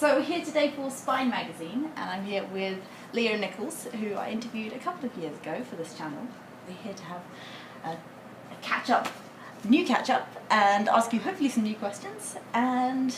So we're here today for Spine Magazine, and I'm here with Leo Nickolls, who I interviewed a couple of years ago for this channel. We're here to have a new catch-up, and ask you hopefully some new questions, and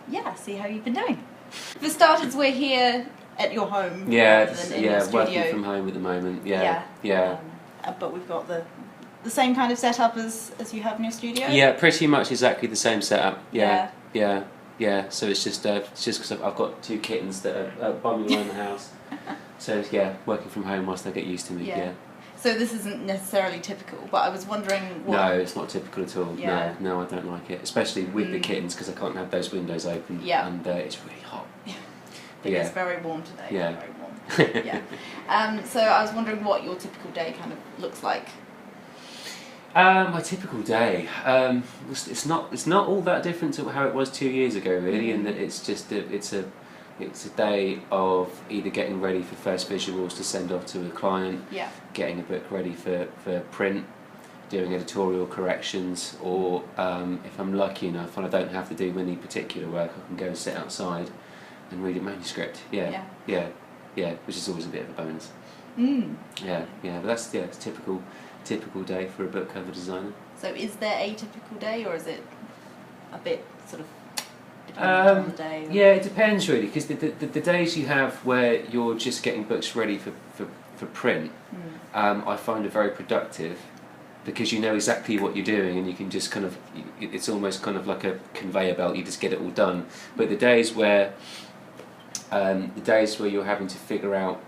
yeah, see how you've been doing. For starters, we're here at your home. Yeah, your studio. working from home at the moment. Yeah. But we've got the same kind of setup as you have in your studio. Yeah, pretty much exactly the same setup. Yeah. So it's just because I've got two kittens that are bumming around the house. So yeah, working from home whilst they get used to me. Yeah. So this isn't necessarily typical, but I was wondering what... No, it's not typical at all. Yeah. No, I don't like it, especially with the kittens because I can't have those windows open. Yeah. And it's really hot. It's very warm today. Yeah. Very warm. So I was wondering what your typical day kind of looks like. My typical day, it's not all that different to how it was 2 years ago, really, in that it's just it's a day of either getting ready for first visuals to send off to a client, getting a book ready for print, doing editorial corrections, or if I'm lucky enough and I don't have to do any particular work, I can go and sit outside and read a manuscript. Yeah, which is always a bit of a bonus. But that's it's typical day for a book cover designer. So is there a typical day, or is it a bit sort of dependent on the day? Or? Yeah, it depends really, because the days you have where you're just getting books ready for print, I find are very productive, because you know exactly what you're doing and you can just kind of, it's almost kind of like a conveyor belt, you just get it all done. But the days where you're having to figure out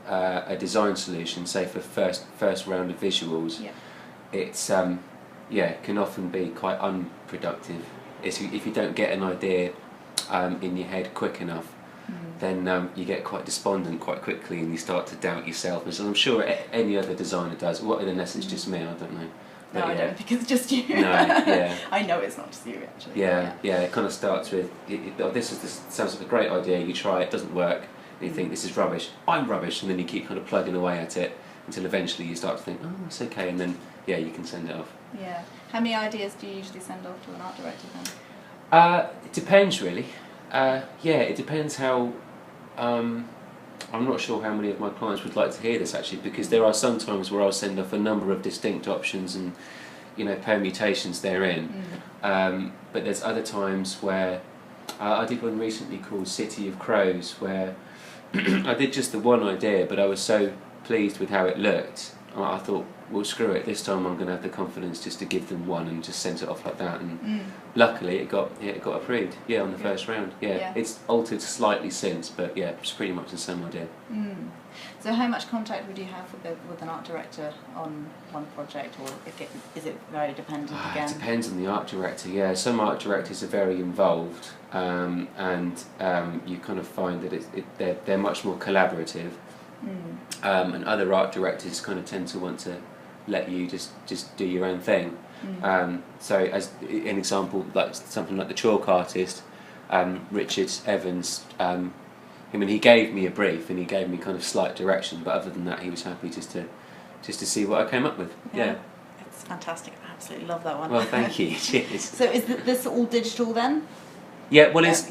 a design solution, say for first round of visuals, it's can often be quite unproductive. If you don't get an idea in your head quick enough, then you get quite despondent quite quickly and you start to doubt yourself, as I'm sure any other designer does. Well, unless it's just me, I don't know. But no, I don't think it's just you. No, I know it's not just you, actually. Yeah, it kind of starts with, this sounds like a great idea, you try it, doesn't work, and you think this is rubbish, I'm rubbish, and then you keep kind of plugging away at it until eventually you start to think, oh, it's okay, and then you can send it off. Yeah. How many ideas do you usually send off to an art director then? It depends really. It depends how. I'm not sure how many of my clients would like to hear this actually, because there are some times where I'll send off a number of distinct options and permutations therein. But there's other times where I did one recently called City of Crows, where I did just the one idea, but I was so pleased with how it looked, I thought, well, screw it, this time I'm going to have the confidence just to give them one and just send it off like that, and luckily it got approved on the first round. It's altered slightly since, but it's pretty much the same idea. So how much contact would you have with an art director on one project, or is it very dependent again? It depends on the art director. Some art directors are very involved, and you kind of find that they're much more collaborative, and other art directors kind of tend to want to let you just do your own thing. So as an example, like something like the chalk artist, Richard Evans, he gave me a brief and he gave me kind of slight direction, but other than that he was happy just to see what I came up with. It's fantastic. I absolutely love that one. Well, thank you. Cheers. So is this all digital then? Yeah, well, it's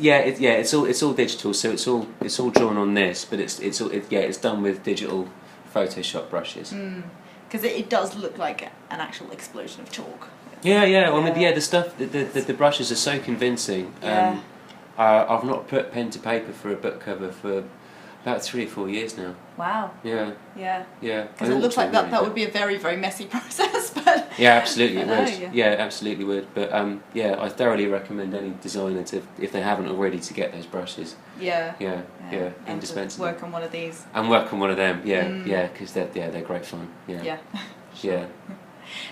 all digital. So it's all drawn on this, but it's done with digital Photoshop brushes. Because it does look like an actual explosion of chalk. The stuff, the brushes are so convincing. I've not put pen to paper for a book cover for about 3 or 4 years now. Wow. Yeah. Because it looks like that would be a very, very messy process, but... Yeah, absolutely it would. Yeah, absolutely would. But I thoroughly recommend any designer if they haven't already, to get those brushes. Yeah, indispensable. Work on one of these. And work on one of them. Because they're great fun. Yeah. Sure.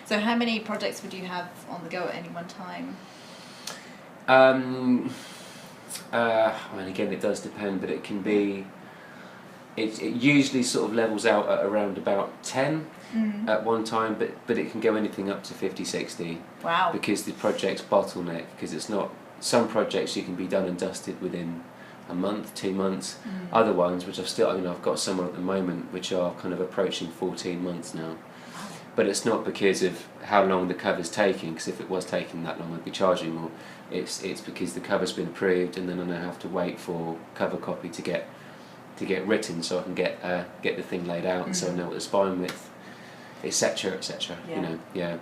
So how many projects would you have on the go at any one time? Again, it does depend, but it can be. It usually sort of levels out at around about 10 at one time, but it can go anything up to 50, 60. Wow. Because the project's bottleneck, because it's not. Some projects you can be done and dusted within a month, 2 months. Other ones, which I've got some at the moment, which are kind of approaching 14 months now. but it's not because of how long the cover's taking, because if it was taking that long I'd be charging more. It's because the cover's been approved, and then I have to wait for cover copy to get written, so I can get the thing laid out, and so I know what the spine width, etc., etc. Yeah. You know, yeah.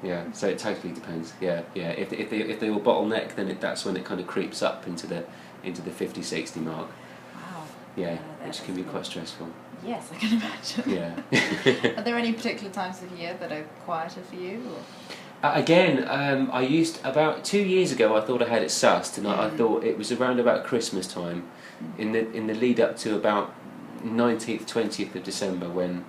Yeah, so it totally depends. Yeah. If they all bottleneck, then that's when it kind of creeps up into the 50-60 mark. Wow. Yeah, which can be quite stressful. Yes, I can imagine. Yeah. Are there any particular times of year that are quieter for you? Or? Again, I used about 2 years ago. I thought I had it sussed, and I thought it was around about Christmas time, in the lead up to about 19th, 20th of December, when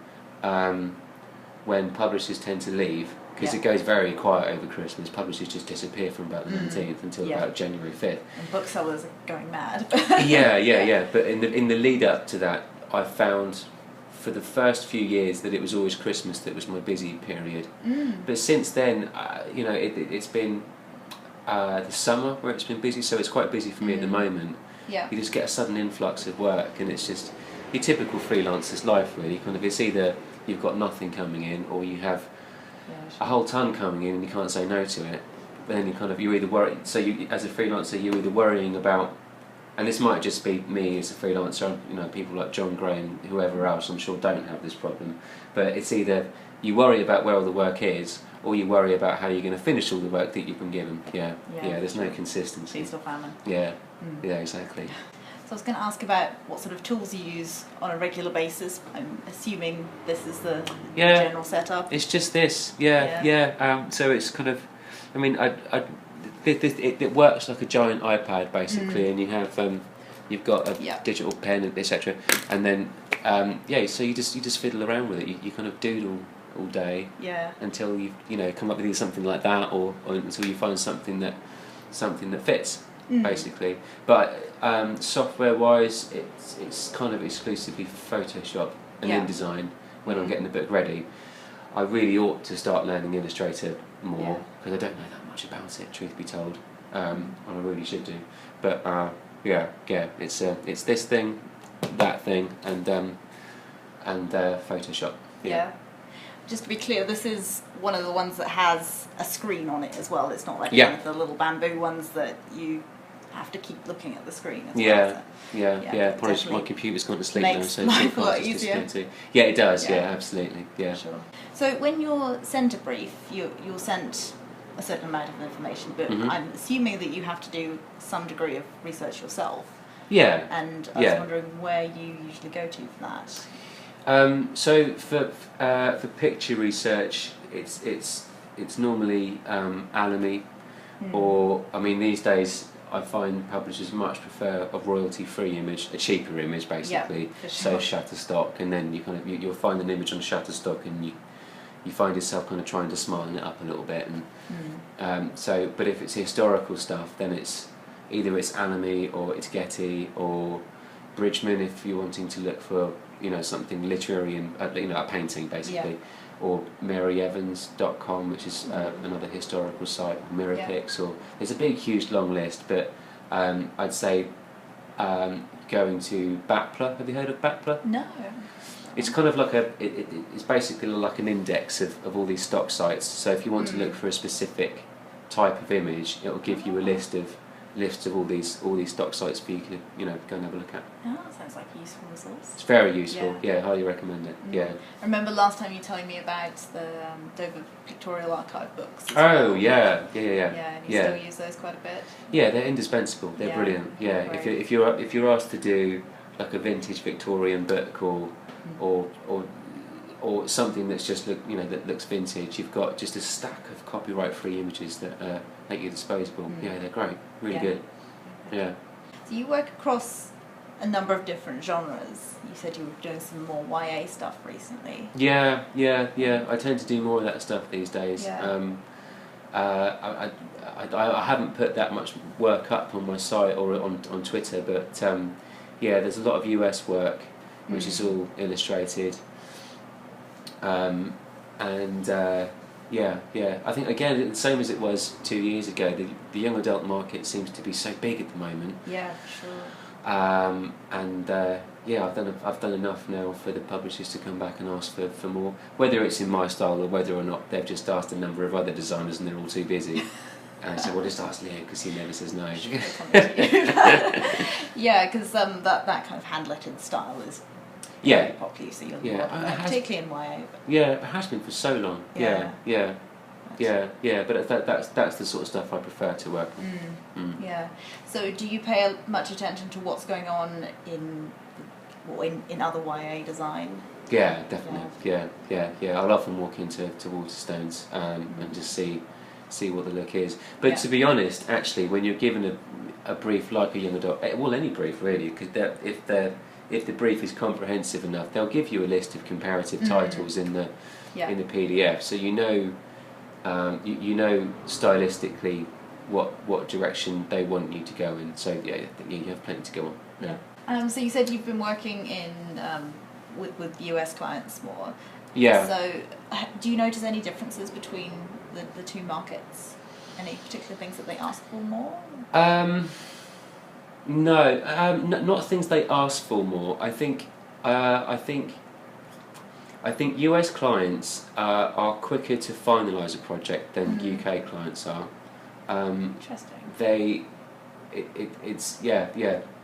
publishers tend to leave. Because it goes very quiet over Christmas. Publishers just disappear from about the 19th until about January 5th. And booksellers are going mad. yeah. But in the lead up to that, I found for the first few years that it was always Christmas that was my busy period. But since then, it's been the summer where it's been busy. So it's quite busy for me at the moment. Yeah. You just get a sudden influx of work, and it's just your typical freelancer's life, really. Kind of, it's either you've got nothing coming in, or you have a whole ton coming in and you can't say no to it. But then you're either worried. So as a freelancer, you're either worrying about, and this might just be me as a freelancer. People like John Gray and whoever else, I'm sure, don't have this problem. But it's either you worry about where all the work is, or you worry about how you're going to finish all the work that you've been given. Yeah. There's no consistency. Feast or famine. Yeah. Yeah, exactly. So I was going to ask about what sort of tools you use on a regular basis. I'm assuming this is the general setup. It's just this. Yeah. So it's kind of, it works like a giant iPad basically, and you have you've got a digital pen, etc. And then so you just fiddle around with it. You kind of doodle all day until you come up with either something like that, or until you find something that fits. Basically, but software wise, it's kind of exclusively Photoshop and InDesign. When I'm getting the book ready, I really ought to start learning Illustrator more, because I don't know that much about it, truth be told, and I really should do. But it's this thing, that thing, and Photoshop. Yeah. Just to be clear, this is one of the ones that has a screen on it as well. It's not like one of the little bamboo ones that you have to keep looking at the screen as well. Probably my computer's gone to sleep now, so life a lot easier. Yeah, it does. Yeah, absolutely. Yeah. Sure. So when you're sent a brief, you're sent a certain amount of information, but I'm assuming that you have to do some degree of research yourself. Yeah. And I was wondering where you usually go to for that. So for picture research, it's normally Alamy, or these days I find publishers much prefer a royalty-free image, a cheaper image basically. Yeah, for sure. So Shutterstock, and then you'll find an image on Shutterstock, and you find yourself kind of trying to smarten it up a little bit, and but if it's historical stuff, then it's either Alamy or it's Getty or Bridgman if you're wanting to look for something literary and a painting basically, or maryevans.com, which is another historical site, or Mirrorpics, or there's a big huge long list, but I'd say going to Bapler. Have you heard of Bapler? No. It's kind of like it's basically like an index of all these stock sites. So if you want to look for a specific type of image, it will give you a list of all these stock sites for you to go and have a look at. Oh, that sounds like a useful resource. It's very useful. Yeah, highly recommend it. Yeah. I remember last time you telling me about the Dover Pictorial Archive books. Oh yeah. Yeah, and you still use those quite a bit. Yeah, they're indispensable. They're brilliant. Yeah, right. if you're asked to do like a vintage Victorian book or something that's just that looks vintage, you've got just a stack of copyright-free images that are at your disposal. Yeah, they're great. Really good. Yeah. So you work across a number of different genres. You said you were doing some more YA stuff recently. Yeah. I tend to do more of that stuff these days. Yeah. I haven't put that much work up on my site or on Twitter, but there's a lot of US work, which is all illustrated. I think again the same as it was 2 years ago. The young adult market seems to be so big at the moment. Yeah, sure. Yeah, I've done enough now for the publishers to come back and ask for more, whether it's in my style or whether or not they've just asked a number of other designers and they're all too busy. And so we'll just ask Leo because he never says no. Yeah, because that kind of hand-lettered style is Yeah. very popular. So you'll Yeah. particularly in YA. Yeah, it has been for so long. Yeah. But that's the sort of stuff I prefer to work on. Yeah. So do you pay much attention to what's going on in other YA design? Yeah, definitely. Yeah. I'll often walk into Waterstones and just see what the look is. But to be honest, actually, when you're given a brief like a young adult, well, any brief really, because if the brief is comprehensive enough, they'll give you a list of comparative titles in the PDF, so you know stylistically what direction they want you to go in. So yeah, you have plenty to go on. Yeah. So you said you've been working in with US clients more. Yeah. So do you notice any differences between the two markets? Any particular things that they ask for more? No, not things they ask for more. I think US clients are quicker to finalise a project than UK clients are. Interesting.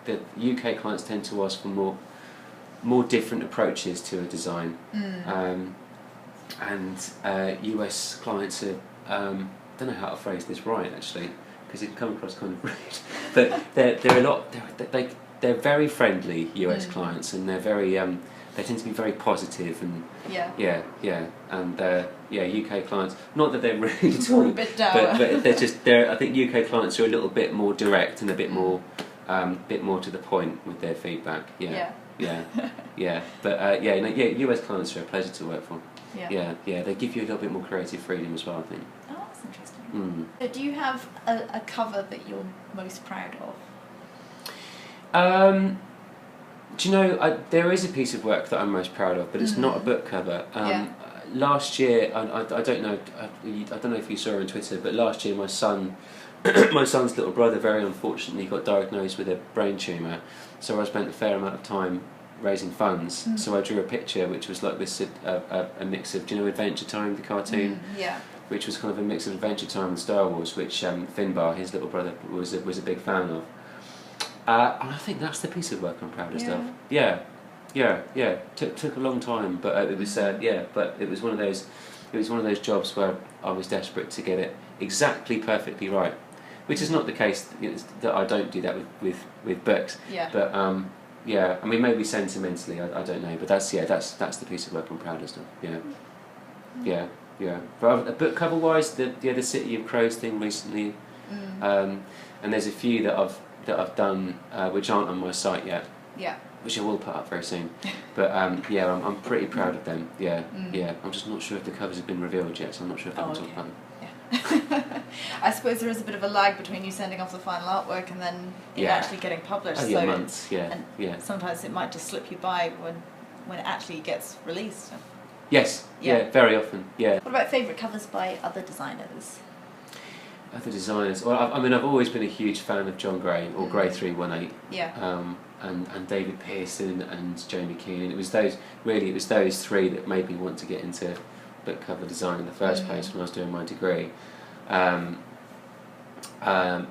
The UK clients tend to ask for more different approaches to a design, and US clients are I don't know how to phrase this right actually, because it come across kind of rude, but they're very friendly US clients, and they're very they tend to be very positive and UK clients, not that they're rude at all, but I think UK clients are a little bit more direct and a bit more to the point with their feedback. But US clients are a pleasure to work for. They give you a little bit more creative freedom as well, I think. Oh, that's interesting. So do you have a cover that you're most proud of? Do you know, there is a piece of work that I'm most proud of, but it's not a book cover. Last year, I don't know if you saw on Twitter, but last year my son's little brother very unfortunately got diagnosed with a brain tumour, so I spent a fair amount of time raising funds. So I drew a picture which was like this a mix of, do you know Adventure Time, the cartoon? Which was kind of a mix of Adventure Time and Star Wars, which Finbar, his little brother, was a big fan of. And I think that's the piece of work I'm proudest of. Took a long time, but it was but it was one of those jobs where I was desperate to get it exactly perfectly right, which is not the case that I don't do that with books. But I mean, maybe sentimentally, I don't know, but that's the piece of work I'm proudest of. But book cover wise, the City of Crows thing recently, and there's a few that I've done which aren't on my site yet. Which I will put up very soon. But I'm pretty proud of them. I'm just not sure if the covers have been revealed yet, so I'm not sure if I can talk about them. I suppose there is a bit of a lag between you sending off the final artwork and then it actually getting published. Months. And sometimes it might just slip you by when it actually gets released. Yes. Very often. What about favourite covers by other designers? Other designers. Well, I've always been a huge fan of John Gray or Gray 318. And David Pearson and Jamie Keenan. It was those three that made me want to get into book cover design in the first place when I was doing my degree.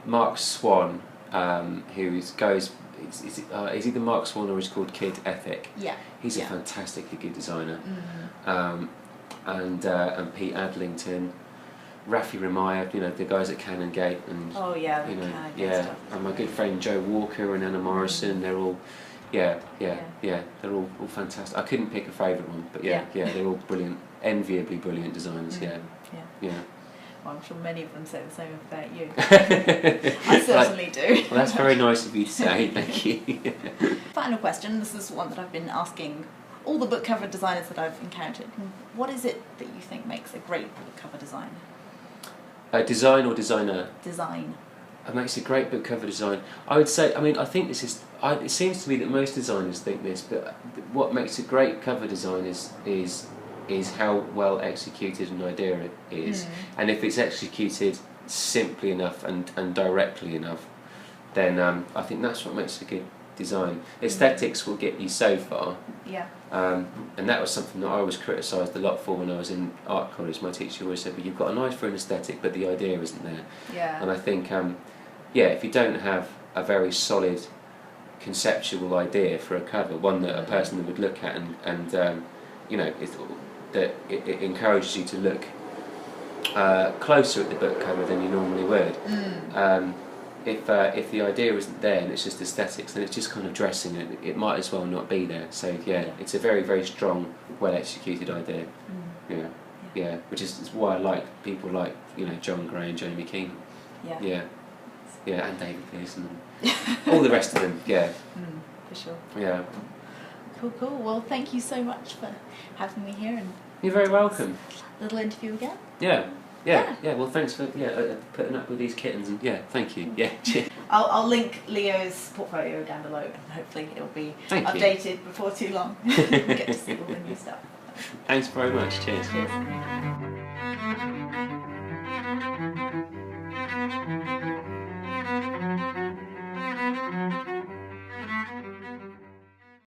Mark Swan, he's either Mark Swan or he's called Kid Ethic. He's a fantastically good designer. And Pete Adlington, Rafi Ramaya, the guys at Cannon Gate, and and my good friend Joe Walker and Anna Morrison. They're all, they're all fantastic. I couldn't pick a favourite one, but they're all brilliant, enviably brilliant designers. Well, I'm sure many of them say the same about you. I certainly do. Well, that's very nice of you to say. Thank you. Final question. This is one that I've been asking all the book cover designers that I've encountered. What is it that you think makes a great book cover design? Design or designer? Design. It makes a great book cover design. I would say, I think this is, it seems to me that most designers think this, but what makes a great cover design is how well executed an idea is. And if it's executed simply enough and directly enough, then I think that's what makes a design. Aesthetics will get you so far. Yeah. And that was something that I was criticised a lot for when I was in art college. My teacher always said, "Well, you've got an eye for an aesthetic, but the idea isn't there." Yeah. And I think, if you don't have a very solid conceptual idea for a cover, one that a person would look at and that it encourages you to look closer at the book cover than you normally would. If the idea isn't there and it's just aesthetics, then it's just kind of dressing it. It might as well not be there. So it's a very, very strong, well executed idea. Yeah, which is why I like people like John Gray and Jamie Keenan. Yeah, and David Pearson and all the rest of them. Yeah. For sure. Yeah. Cool. Well, thank you so much for having me here and. You're very welcome. Little interview again. Yeah. Well, thanks for putting up with these kittens and thank you. Yeah. Cheers. I'll link Leo's portfolio down below and hopefully it'll be updated before too long. Get to see all the new stuff. Thanks very much. Cheers. Cheers.